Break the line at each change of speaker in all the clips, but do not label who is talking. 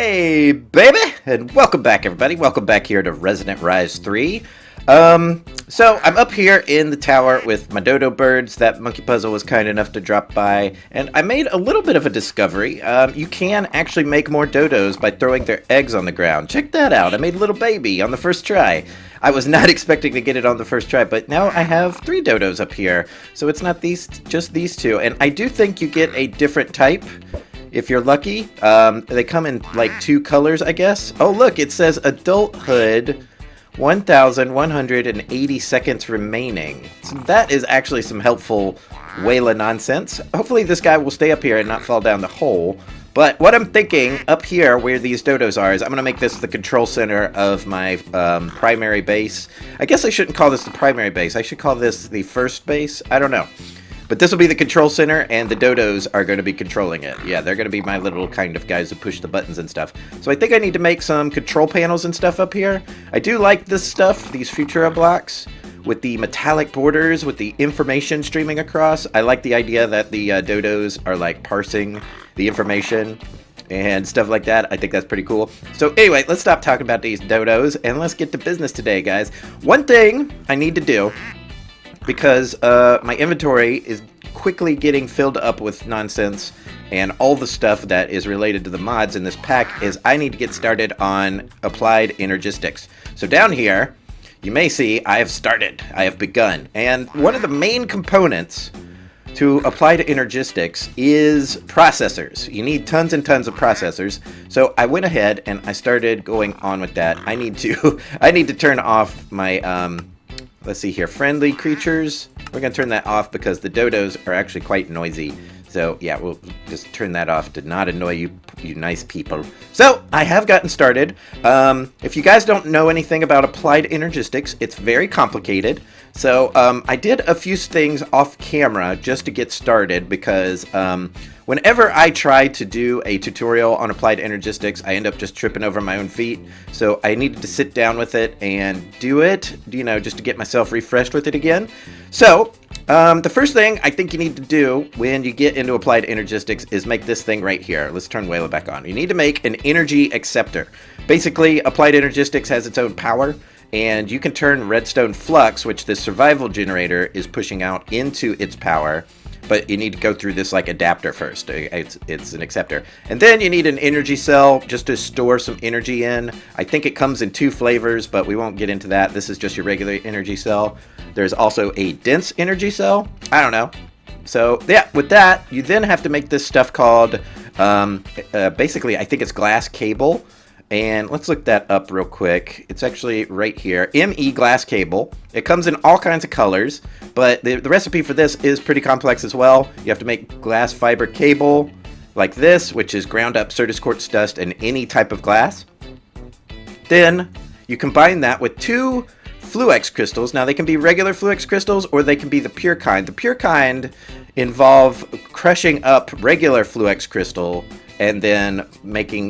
Hey, baby! And welcome back, everybody. Welcome back here to Resonant Rise 3. So I'm up here in the tower with my dodo birds. That monkey puzzle was kind enough to drop by, and I made a little bit of a discovery. You can actually make more dodos by throwing their eggs on the ground. Check that out. I made a little baby on the first try. I was not expecting to get it on the first try, but now I have 3 dodos up here. So it's not just these 2, and I do think you get a different type if you're lucky. They come in like 2 colors, I guess. Oh, look, it says adulthood, 1,180 seconds remaining. So that is actually some helpful Wayla nonsense. Hopefully this guy will stay up here and not fall down the hole. But what I'm thinking up here where these dodos are is I'm going to make this the control center of my primary base. I guess I shouldn't call this the primary base. I should call this the first base. I don't know. But this will be the control center, and the dodos are going to be controlling it. Yeah, they're going to be my little kind of guys who push the buttons and stuff. So I think I need to make some control panels and stuff up here. I do like this stuff, these Futura blocks, with the metallic borders, with the information streaming across. I like the idea that the dodos are like parsing the information and stuff like that. I think that's pretty cool. So anyway, let's stop talking about these dodos, and let's get to business today, guys. One thing I need to do, because my inventory is quickly getting filled up with nonsense and all the stuff that is related to the mods in this pack, is I need to get started on applied Energistics. So down here, you may see I have begun. And one of the main components to apply to Energistics is processors. You need tons and tons of processors. So I went ahead and I started going on with that. I need to turn off my let's see here, friendly creatures. We're going to turn that off because the dodos are actually quite noisy. So yeah, we'll just turn that off to not annoy you nice people. So I have gotten started. If you guys don't know anything about applied Energistics, it's very complicated. So I did a few things off camera just to get started, because whenever I try to do a tutorial on applied Energistics, I end up just tripping over my own feet. So I needed to sit down with it and do it, you know, just to get myself refreshed with it again. So the first thing I think you need to do when you get into applied Energistics is make this thing right here. Let's turn Wayla back on. You need to make an energy acceptor. Basically, applied Energistics has its own power, and you can turn redstone flux, which this survival generator is pushing out, into its power. But you need to go through this like adapter first. It's an acceptor. And then you need an energy cell just to store some energy in. I think it comes in 2 flavors, but we won't get into that. This is just your regular energy cell. There's also a dense energy cell. I don't know. So yeah, with that, you then have to make this stuff called, basically, I think it's glass cable. And let's look that up real quick. It's actually right here. ME glass cable. It comes in all kinds of colors, but the recipe for this is pretty complex as well. You have to make glass fiber cable like this, which is ground up Certus quartz dust and any type of glass. Then you combine that with 2 Fluix crystals. Now they can be regular Fluix crystals, or they can be the pure kind. The pure kind involve crushing up regular Fluix crystal and then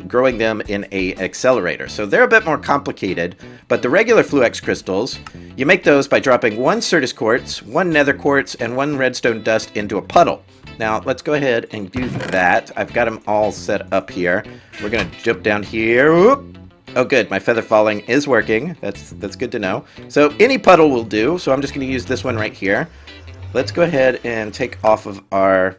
growing them in a accelerator. So they're a bit more complicated, but the regular Fluix crystals, you make those by dropping 1 Certus quartz, 1 nether quartz, and 1 redstone dust into a puddle. Now let's go ahead and do that. I've got them all set up here. We're gonna jump down here. Whoop. Oh good, my feather falling is working. That's good to know. So any puddle will do, so I'm just gonna use this one right here. Let's go ahead and take off of our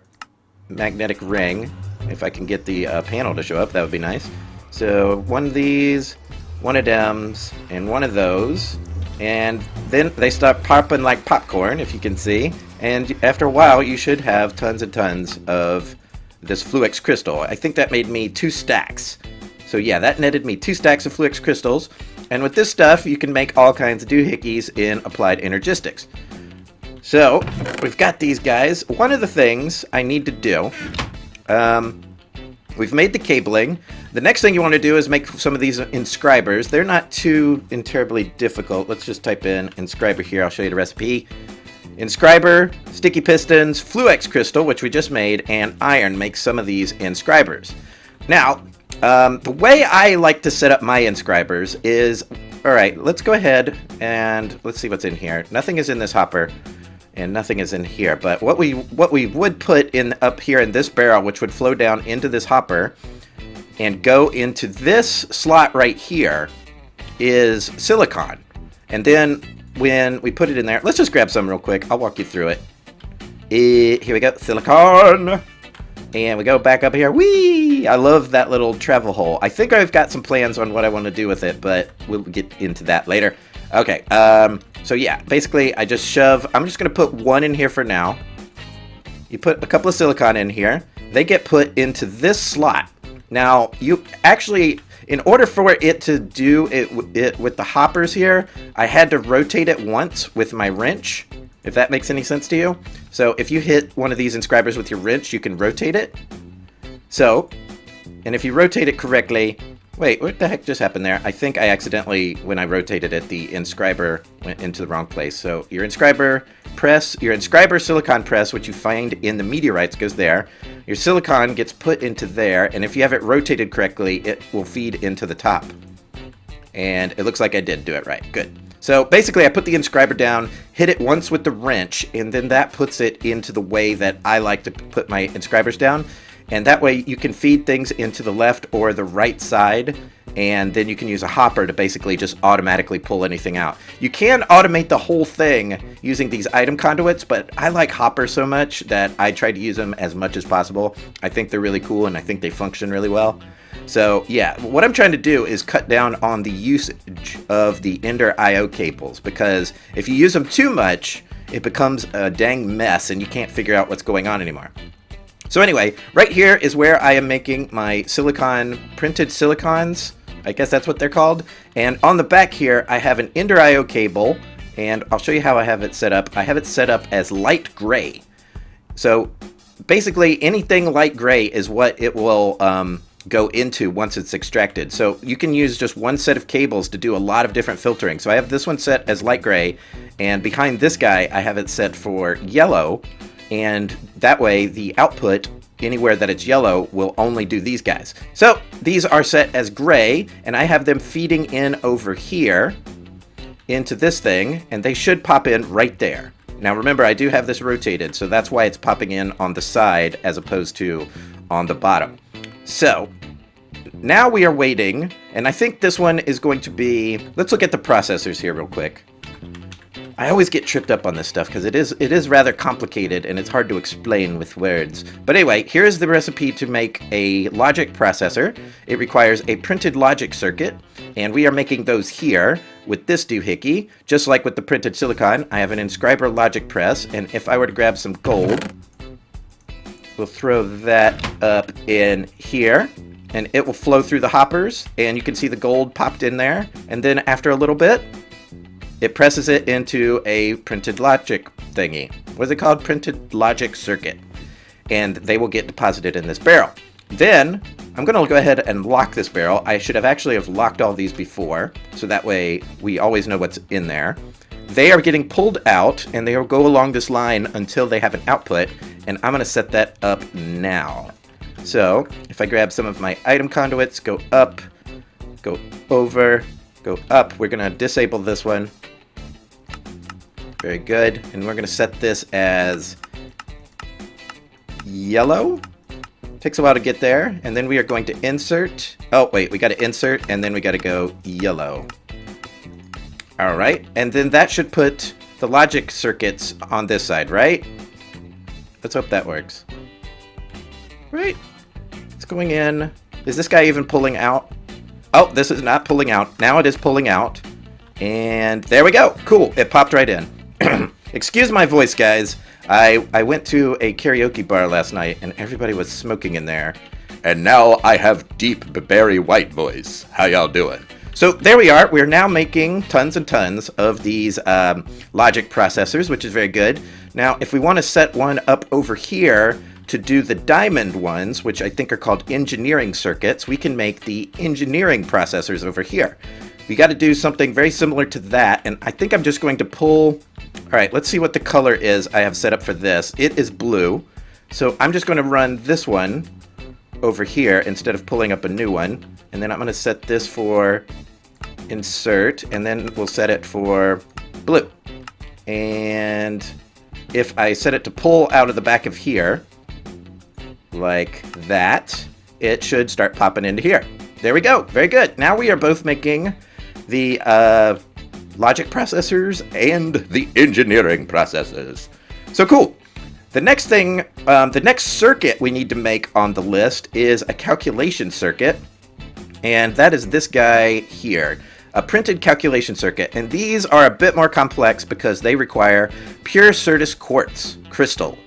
magnetic ring. If I can get the panel to show up, that would be nice. So 1 of these, 1 of dems, and 1 of those. And then they start popping like popcorn, if you can see. And after a while, you should have tons and tons of this Fluix crystal. I think that made me 2 stacks. So yeah, that netted me 2 stacks of Fluix crystals. And with this stuff, you can make all kinds of doohickeys in applied Energistics. So we've got these guys. One of the things I need to do, we've made the cabling. The next thing you want to do is make some of these inscribers. They're not too terribly difficult. Let's just type in inscriber here. I'll show you the recipe. Inscriber, sticky pistons, Fluix crystal, which we just made, and iron makes some of these inscribers. Now, the way I like to set up my inscribers is, all right, let's go ahead and let's see what's in here. Nothing is in this hopper. And nothing is in here, but what we would put in up here in this barrel, which would flow down into this hopper, and go into this slot right here is silicon. And then when we put it in there, let's just grab some real quick. I'll walk you through it. Here we go, silicon. And we go back up here. Whee! I love that little travel hole. I think I've got some plans on what I want to do with it, but we'll get into that later. Okay, so yeah, basically I just shove, I'm just going to put one in here for now. You put a couple of silicon in here. They get put into this slot. Now, you actually, in order for it to do it with the hoppers here, I had to rotate it once with my wrench, if that makes any sense to you. So if you hit one of these inscribers with your wrench, you can rotate it. So, and if you rotate it correctly, wait, what the heck just happened there? I think I accidentally, when I rotated it, the inscriber went into the wrong place. So your inscriber press, your inscriber silicon press, which you find in the meteorites, goes there. Your silicon gets put into there, and if you have it rotated correctly, it will feed into the top. And it looks like I did do it right. Good. So basically, I put the inscriber down, hit it once with the wrench, and then that puts it into the way that I like to put my inscribers down. And that way you can feed things into the left or the right side, and then you can use a hopper to basically just automatically pull anything out. You can automate the whole thing using these item conduits, but I like hoppers so much that I try to use them as much as possible. I think they're really cool, and I think they function really well. So yeah, what I'm trying to do is cut down on the usage of the Ender IO cables, because if you use them too much, it becomes a dang mess and you can't figure out what's going on anymore. So anyway, right here is where I am making my silicon, printed silicons. I guess that's what they're called. And on the back here, I have an Ender IO cable, and I'll show you how I have it set up. I have it set up as light gray. So basically, anything light gray is what it will go into once it's extracted. So you can use just one set of cables to do a lot of different filtering. So I have this one set as light gray, and behind this guy, I have it set for yellow. And that way the output anywhere that it's yellow will only do these guys. So these are set as gray, and I have them feeding in over here into this thing, and they should pop in right there. Now remember, I do have this rotated, so that's why it's popping in on the side as opposed to on the bottom. So now we are waiting, and I think this one is going to be, let's look at the processors here real quick. I always get tripped up on this stuff because it is rather complicated and it's hard to explain with words. But anyway, here's the recipe to make a logic processor. It requires a printed logic circuit, and we are making those here with this doohickey. Just like with the printed silicon, I have an inscriber logic press, and if I were to grab some gold, we'll throw that up in here, and it will flow through the hoppers, and you can see the gold popped in there, and then after a little bit, it presses it into a printed logic thingy. What is it called? Printed logic circuit. And they will get deposited in this barrel. Then, I'm going to go ahead and lock this barrel. I should have actually have locked all these before, so that way we always know what's in there. They are getting pulled out, and they will go along this line until they have an output, and I'm going to set that up now. So, if I grab some of my item conduits, go up, go over, go up. We're going to disable this one. Very good. And we're going to set this as yellow. Takes a while to get there. And then we are going to insert. Oh, wait. We got to insert, and then we got to go yellow. All right. And then that should put the logic circuits on this side, right? Let's hope that works. Right. It's going in. Is this guy even pulling out? Oh, this is not pulling out. Now it is pulling out. And there we go. Cool. It popped right in. Excuse my voice, guys. I went to a karaoke bar last night, and everybody was smoking in there. And now I have deep berry white voice. How y'all doing? So there we are. We're now making tons and tons of these logic processors, which is very good. Now, if we want to set one up over here to do the diamond ones, which I think are called engineering circuits, we can make the engineering processors over here. We got to do something very similar to that, and I think I'm just going to pull... All right, let's see what the color is I have set up for this. It is blue, so I'm just going to run this one over here instead of pulling up a new one, and then I'm going to set this for insert, and then we'll set it for blue. And if I set it to pull out of the back of here, like that, it should start popping into here. There we go. Very good. Now we are both making the logic processors and the engineering processes. So cool. The next thing, the next circuit we need to make on the list is a calculation circuit. And that is this guy here, a printed calculation circuit. And these are a bit more complex because they require pure Certus quartz crystal.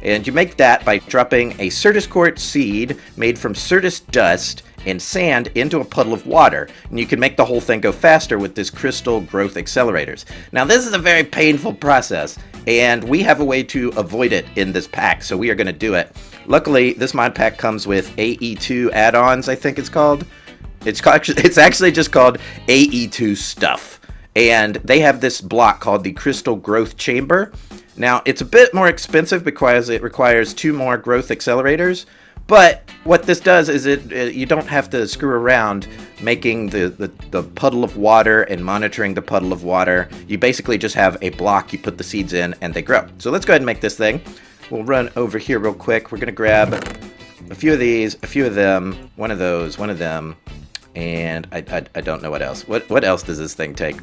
And you make that by dropping a Certus quartz seed made from Certus dust and sand into a puddle of water. And you can make the whole thing go faster with this crystal growth accelerators. Now this is a very painful process, and we have a way to avoid it in this pack, so we are going to do it. Luckily, this mod pack comes with AE2 add-ons, I think it's called. It's actually just called AE2 stuff. And they have this block called the Crystal Growth Chamber. Now, it's a bit more expensive because it requires 2 more growth accelerators. But what this does is you don't have to screw around making the puddle of water and monitoring the puddle of water. You basically just have a block, you put the seeds in, and they grow. So let's go ahead and make this thing. We'll run over here real quick. We're going to grab a few of these, a few of them, one of those, one of them, and I don't know what else. What else does this thing take?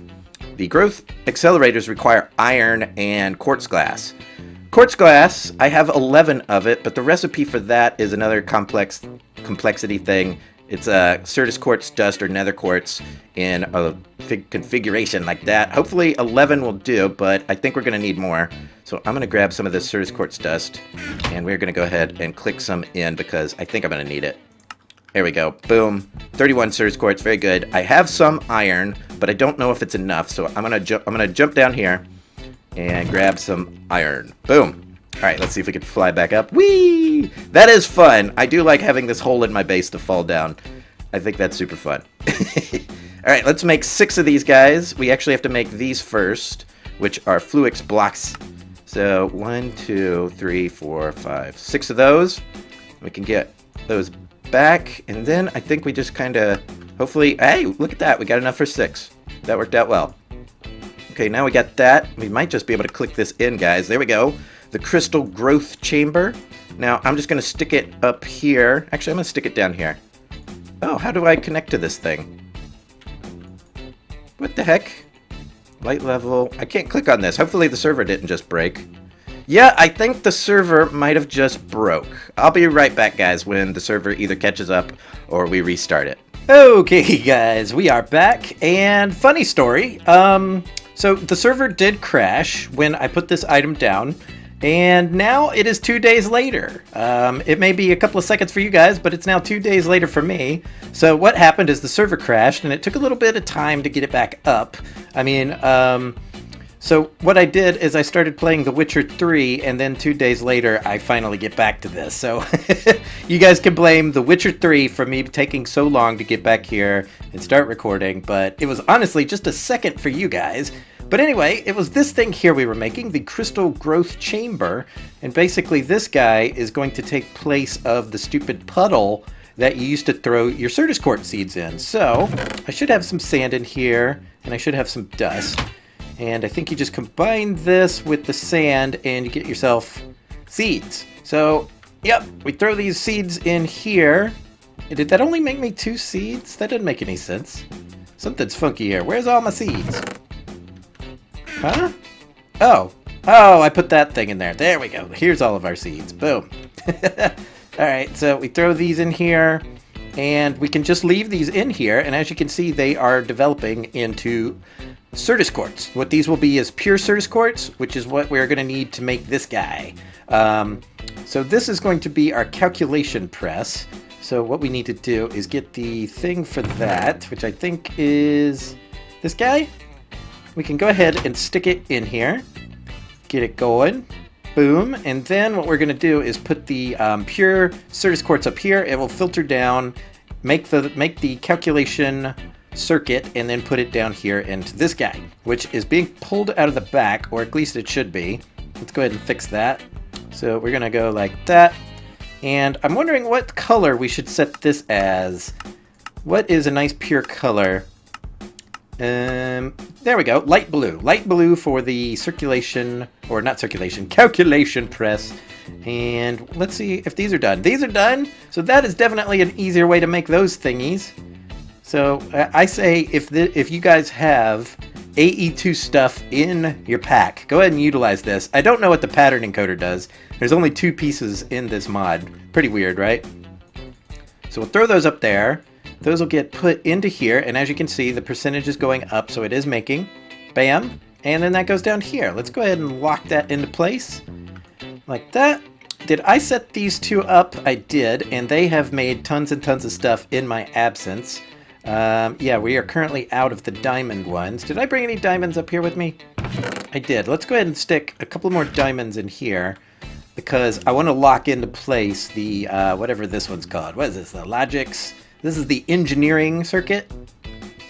The growth accelerators require iron and quartz glass. Quartz glass, I have 11 of it, but the recipe for that is another complexity thing. It's a Certus quartz dust or nether quartz in a configuration like that. Hopefully 11 will do, but I think we're going to need more. So I'm going to grab some of this Certus quartz dust, and we're going to go ahead and click some in because I think I'm going to need it. There we go. Boom. 31 Certus quartz. Very good. I have some iron, but I don't know if it's enough, so I'm going to jump down here and grab some iron. Boom. All right, let's see if we can fly back up. Whee! That is fun. I do like having this hole in my base to fall down. I think that's super fun. All right, let's make 6 of these guys. We actually have to make these first, which are Fluix blocks. So 1, 2, 3, 4, 5, 6 of those. We can get those back, and then I think we just kind of, hopefully, hey, look at that. We got enough for 6. That worked out well. Okay, now we got that. We might just be able to click this in, guys. There we go. The Crystal Growth Chamber. Now, I'm just going to stick it up here. Actually, I'm going to stick it down here. Oh, how do I connect to this thing? What the heck? Light level. I can't click on this. Hopefully the server didn't just break. Yeah, I think the server might have just broke. I'll be right back, guys, when the server either catches up or we restart it. Okay, guys, we are back, and funny story. So the server did crash when I put this item down, and now it is 2 days later. It may be a couple of seconds for you guys, but it's now 2 days later for me. So what happened is the server crashed, and it took a little bit of time to get it back up. I mean, so what I did is I started playing The Witcher 3, and then 2 days later, I finally get back to this. So you guys can blame The Witcher 3 for me taking so long to get back here and start recording, but it was honestly just a second for you guys. But anyway, it was this thing here we were making, the Crystal Growth Chamber, and basically this guy is going to take place of the stupid puddle that you used to throw your Certus quartz seeds in. So I should have some sand in here, and I should have some dust. And I think you just combine this with the sand and you get yourself seeds. So, yep, we throw these seeds in here. Did that only make me 2 seeds? That doesn't make any sense. Something's funky here. Where's all my seeds? Huh? Oh, I put that thing in there. There we go. Here's all of our seeds. Boom. All right, so we throw these in here, and we can just leave these in here. And as you can see, they are developing into Certus quartz. What these will be is pure Certus quartz, which is what we're going to need to make this guy. So this is going to be our calculation press. So what we need to do is get the thing for that, which I think is this guy. We can go ahead and stick it in here, get it going, boom, and then what we're going to do is put the pure Certus quartz up here. It will filter down, make the calculation circuit, and then put it down here into this guy, which is being pulled out of the back, or at least it should be. Let's go ahead and fix that. So we're going to go like that, and I'm wondering what color we should set this as. What is a nice pure color? There we go. Light blue. Light blue for the circulation, or not circulation, calculation press. And let's see if these are done. These are done. So that is definitely an easier way to make those thingies. So I say if you guys have AE2 stuff in your pack, go ahead and utilize this. I don't know what the pattern encoder does. There's only 2 pieces in this mod. Pretty weird, right? So we'll throw those up there. Those will get put into here, and as you can see, the percentage is going up, so it is making. Bam. And then that goes down here. Let's go ahead and lock that into place. Like that. Did I set these 2 up? I did, and they have made tons and tons of stuff in my absence. Yeah, we are currently out of the diamond ones. Did I bring any diamonds up here with me? I did. Let's go ahead and stick a couple more diamonds in here, because I want to lock into place the, whatever this one's called. What is this? The logics? This is the engineering circuit.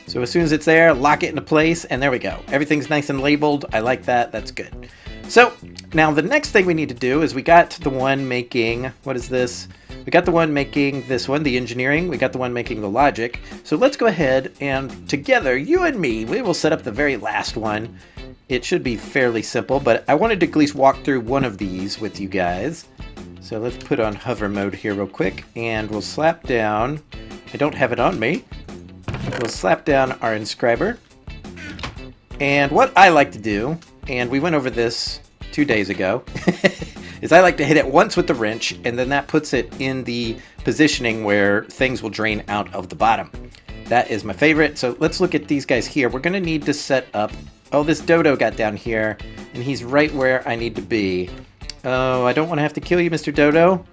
So as soon as it's there, lock it into place, and there we go. Everything's nice and labeled. I like that. That's good. So now the next thing we need to do is we got the one making, what is this? We got the one making this one, the engineering. We got the one making the logic. So let's go ahead and together, you and me, we will set up the very last one. It should be fairly simple, but I wanted to at least walk through one of these with you guys. So let's put on hover mode here real quick, and we'll slap down, I don't have it on me, we'll slap down our inscriber. And what I like to do, and we went over this 2 days ago, is I like to hit it once with the wrench, and then that puts it in the positioning where things will drain out of the bottom. That is my favorite. So let's look at these guys here. We're going to need to set up, oh, this Dodo got down here, and he's right where I need to be. Oh, I don't want to have to kill you, Mr. Dodo.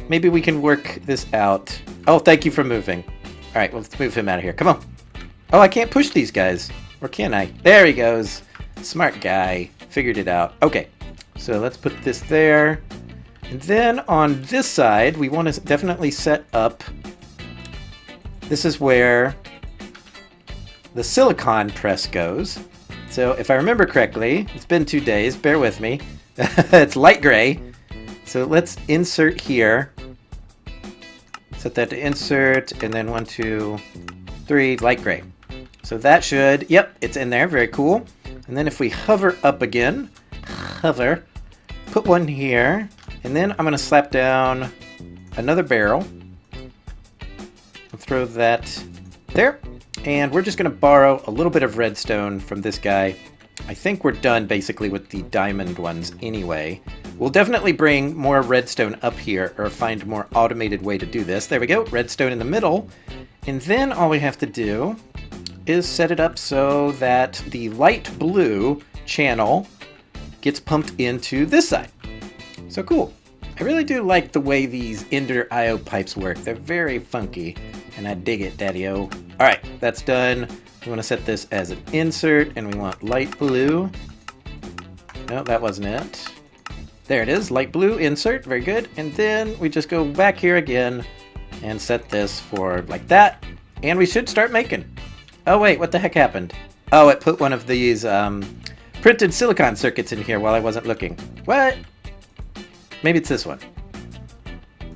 Maybe we can work this out. Oh, thank you for moving. All right, well, let's move him out of here. Come on. Oh, I can't push these guys. Or can I? There he goes. Smart guy. Figured it out. Okay, so let's put this there. And then on this side, we want to definitely set up... This is where the silicon press goes. So if I remember correctly, it's been 2 days. Bear with me. It's light gray. So let's insert here. Set that to insert, and then 1, 2, 3, light gray. So that should, yep, it's in there. Very cool. And then if we hover up again, hover, put one here, and then I'm going to slap down another barrel. I'll throw that there. And we're just going to borrow a little bit of redstone from this guy. I think we're done basically with the diamond ones anyway. We'll definitely bring more redstone up here, or find a more automated way to do this. There we go, redstone in the middle. And then all we have to do is set it up so that the light blue channel gets pumped into this side. So cool. I really do like the way these Ender IO pipes work. They're very funky, and I dig it, daddy-o. All right, that's done. We want to set this as an insert, and we want light blue. No, that wasn't it. There it is, light blue insert, very good. And then we just go back here again and set this for like that. And we should start making. Oh wait, what the heck happened? Oh, it put one of these printed silicon circuits in here while I wasn't looking. What? Maybe it's this one.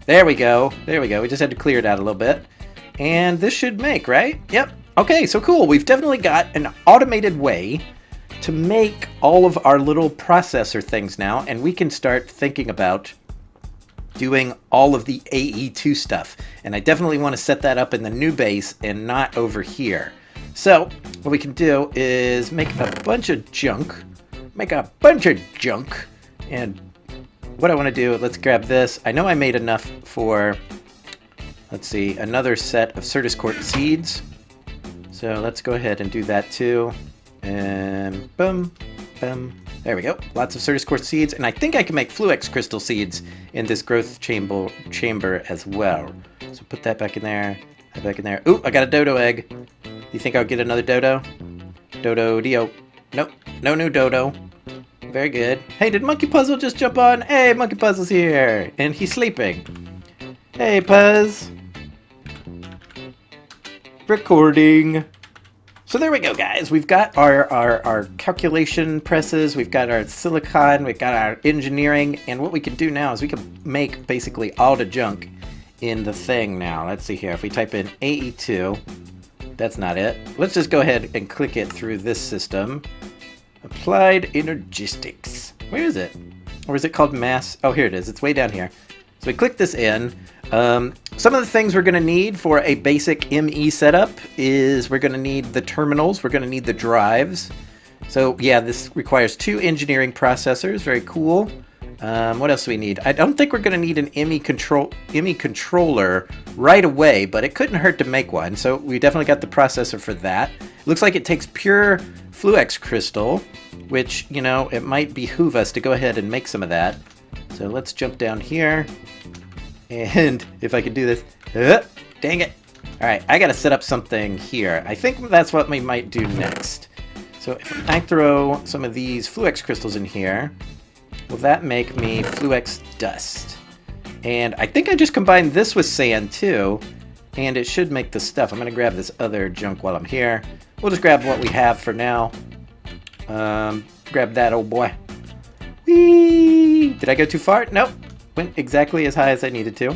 There we go. There we go. We just had to clear it out a little bit. And this should make, right? Yep. Okay, so cool. We've definitely got an automated way to make all of our little processor things now, and we can start thinking about doing all of the AE2 stuff. And I definitely want to set that up in the new base and not over here. So what we can do is make a bunch of junk. And what I want to do, let's grab this. I know I made enough for, let's see, another set of Certus Quartz seeds. So let's go ahead and do that too. And boom, boom. There we go. Lots of Certus Quartz seeds. And I think I can make Fluix crystal seeds in this growth chamber as well. So put that back in there. That back in there. Ooh, I got a Dodo egg. You think I'll get another Dodo? Dodo Dio. Nope. No new Dodo. Very good. Hey, did Monkey Puzzle just jump on? Hey, Monkey Puzzle's here. And he's sleeping. Hey, Puzz. Recording. So there we go, guys. We've got our calculation presses, we've got our silicon, we've got our engineering, and what we can do now is we can make basically all the junk in the thing now. Let's see here. If we type in AE2, That's not it. Let's just go ahead and click it through this system. Applied Energistics. Where is it? Or is it called Mass? Oh, here it is. It's way down here. So we click this in. Some of the things we're going to need for a basic ME setup is we're going to need the terminals. We're going to need the drives. So yeah, this requires 2 engineering processors. Very cool. What else do we need? I don't think we're going to need an ME controller right away, but it couldn't hurt to make one. So we definitely got the processor for that. It looks like it takes pure Fluex crystal, which, you know, it might behoove us to go ahead and make some of that. So let's jump down here. And if I could do this, dang it. All right, I got to set up something here. I think that's what we might do next. So if I throw some of these Fluex crystals in here, will that make me Fluex dust? And I think I just combined this with sand too, and it should make the stuff. I'm going to grab this other junk while I'm here. We'll just grab what we have for now. Grab that old boy. Whee! Did I go too far? Nope. Went exactly as high as I needed to.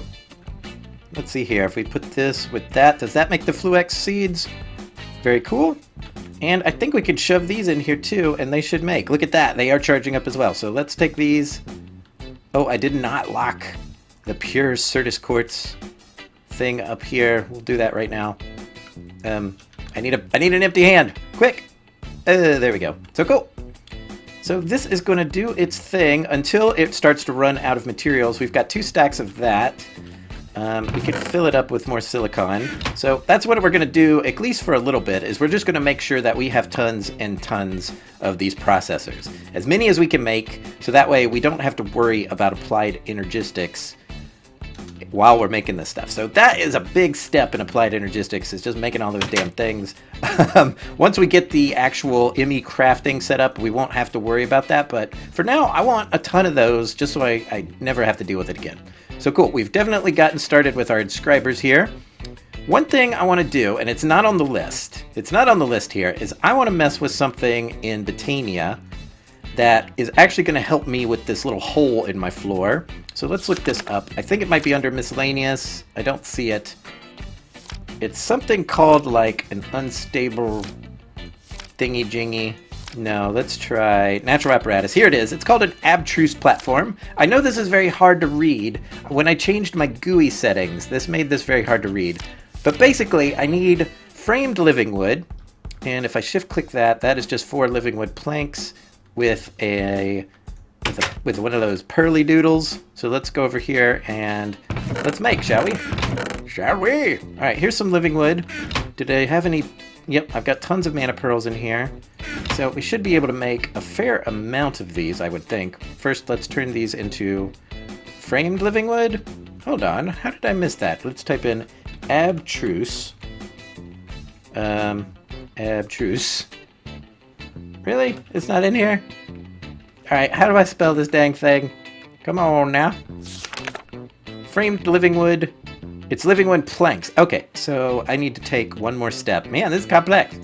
Let's see here. If we put this with that, does that make the Fluex seeds? Very cool. And I think we could shove these in here too, and they should make. Look at that. They are charging up as well. So let's take these. Oh, I did not lock the pure Certus quartz thing up here. We'll do that right now. I need an empty hand. Quick. There we go. So cool. So this is going to do its thing until it starts to run out of materials. We've got 2 stacks of that. We could fill it up with more silicon. So that's what we're going to do, at least for a little bit, is we're just going to make sure that we have tons and tons of these processors. As many as we can make, so that way we don't have to worry about applied energistics while we're making this stuff. So that is a big step in applied energistics, is just making all those damn things. Once we get the actual ME crafting set up, we won't have to worry about that. But for now, I want a ton of those just so I never have to deal with it again. So cool, we've definitely gotten started with our inscribers here. One thing I want to do, and it's not on the list, here, is I want to mess with something in Botania that is actually going to help me with this little hole in my floor. So let's look this up. I think it might be under miscellaneous. I don't see it. It's something called like an unstable thingy-jingy. No, let's try natural apparatus. Here it is. It's called an abstruse platform. I know this is very hard to read. When I changed my GUI settings, this made this very hard to read. But basically, I need framed living wood. And if I shift click that, that is just 4 living wood planks with one of those pearly doodles. So let's go over here and let's make, shall we? Shall we? All right, here's some living wood. Did I have any? Yep, I've got tons of mana pearls in here. So we should be able to make a fair amount of these, I would think. First, let's turn these into framed living wood. Hold on, how did I miss that? Let's type in abstruse. Abstruse. Really? It's not in here? Alright, how do I spell this dang thing? Come on now. Framed living wood. It's living wood planks. Okay, so I need to take one more step. Man, this is complex.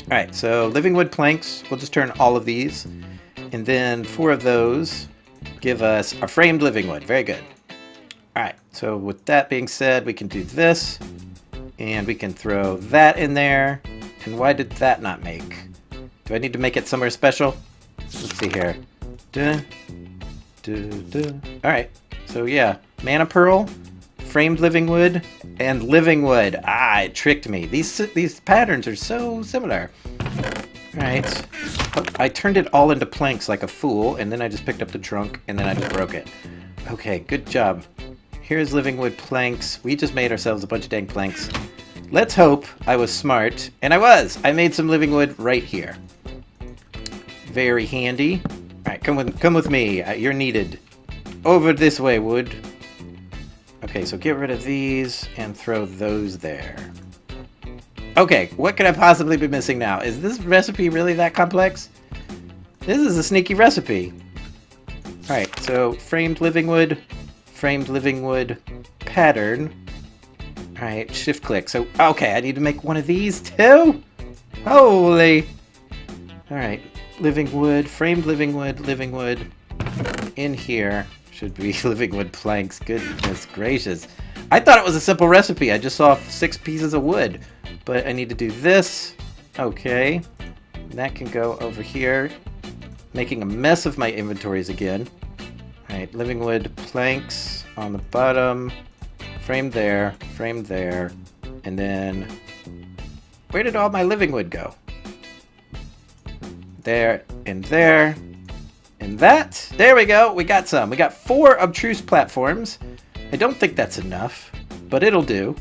Alright, so living wood planks. We'll just turn all of these. And then 4 of those give us a framed living wood. Very good. Alright, so with that being said, we can do this. And we can throw that in there. And why did that not make? Do I need to make it somewhere special? Let's see here. Alright, so yeah. Mana pearl, framed living wood, and living wood. Ah, it tricked me. These patterns are so similar. Alright. I turned it all into planks like a fool, and then I just picked up the trunk, and then I just broke it. Okay, good job. Here's living wood planks. We just made ourselves a bunch of dang planks. Let's hope I was smart. And I was! I made some living wood right here. Very handy. Alright, come with me. You're needed. Over this way, wood. Okay, so get rid of these and throw those there. Okay, what could I possibly be missing now? Is this recipe really that complex? This is a sneaky recipe. Alright, so framed living wood pattern. Alright, shift click. So, okay, I need to make one of these too? Holy! Alright, living wood, framed living wood. In here should be living wood planks. Goodness gracious. I thought it was a simple recipe. I just saw 6 pieces of wood. But I need to do this. Okay. That can go over here. Making a mess of my inventories again. Alright, living wood planks on the bottom. Frame there. Frame there. And then... where did all my living wood go? There and there. And that. There we go. We got some. We got 4 obtruse platforms. I don't think that's enough, but it'll do.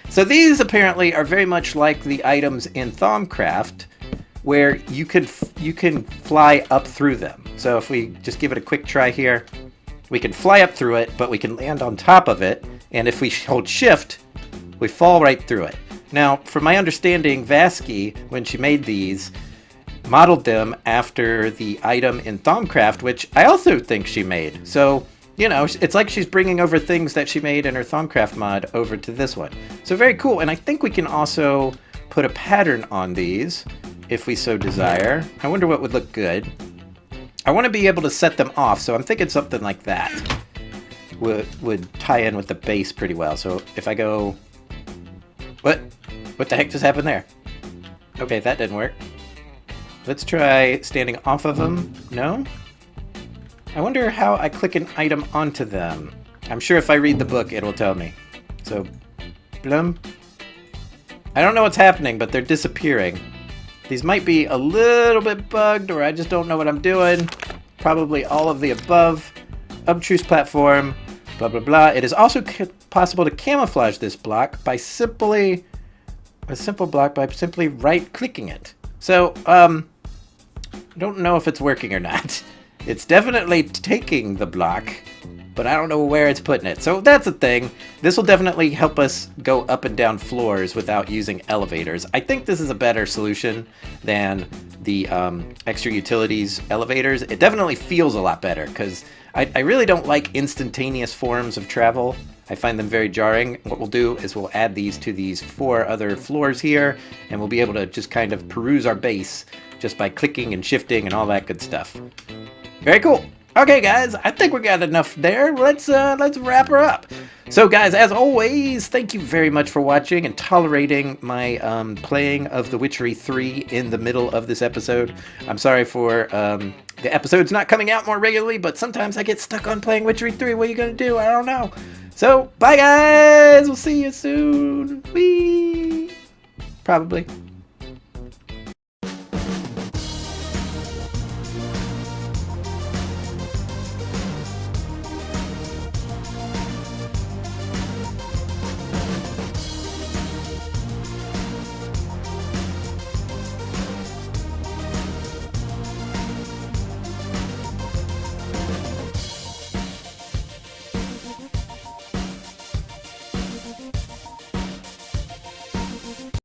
So these apparently are very much like the items in Thaumcraft, where you can fly up through them. So if we just give it a quick try here, we can fly up through it, but we can land on top of it. And if we hold shift, we fall right through it. Now, from my understanding, Vasky, when she made these, modeled them after the item in Thaumcraft, which I also think she made. So, you know, it's like she's bringing over things that she made in her Thaumcraft mod over to this one. So very cool. And I think we can also put a pattern on these if we so desire. I wonder what would look good. I want to be able to set them off, so I'm thinking something like that would tie in with the base pretty well. So if I go... What the heck just happened there? Okay, that didn't work. Let's try standing off of them. No? I wonder how I click an item onto them. I'm sure if I read the book, it will tell me. So, blum. I don't know what's happening, but they're disappearing. These might be a little bit bugged, or I just don't know what I'm doing. Probably all of the above. Obtruse platform, blah, blah, blah. It is also possible to camouflage this block by simply... a simple block by simply right-clicking it. So, I don't know if it's working or not. It's definitely taking the block, but I don't know where it's putting it. So that's a thing. This will definitely help us go up and down floors without using elevators. I think this is a better solution than the extra utilities elevators. It definitely feels a lot better because I really don't like instantaneous forms of travel. I find them very jarring. What we'll do is we'll add these to these 4 other floors here, and we'll be able to just kind of peruse our base just by clicking and shifting and all that good stuff. Very cool. Okay, guys, I think we got enough there. Let's wrap her up. So, guys, as always, thank you very much for watching and tolerating my playing of The Witchery 3 in the middle of this episode. I'm sorry for the episodes not coming out more regularly, but sometimes I get stuck on playing Witchery 3. What are you going to do? I don't know. So, bye, guys. We'll see you soon. Whee! Probably.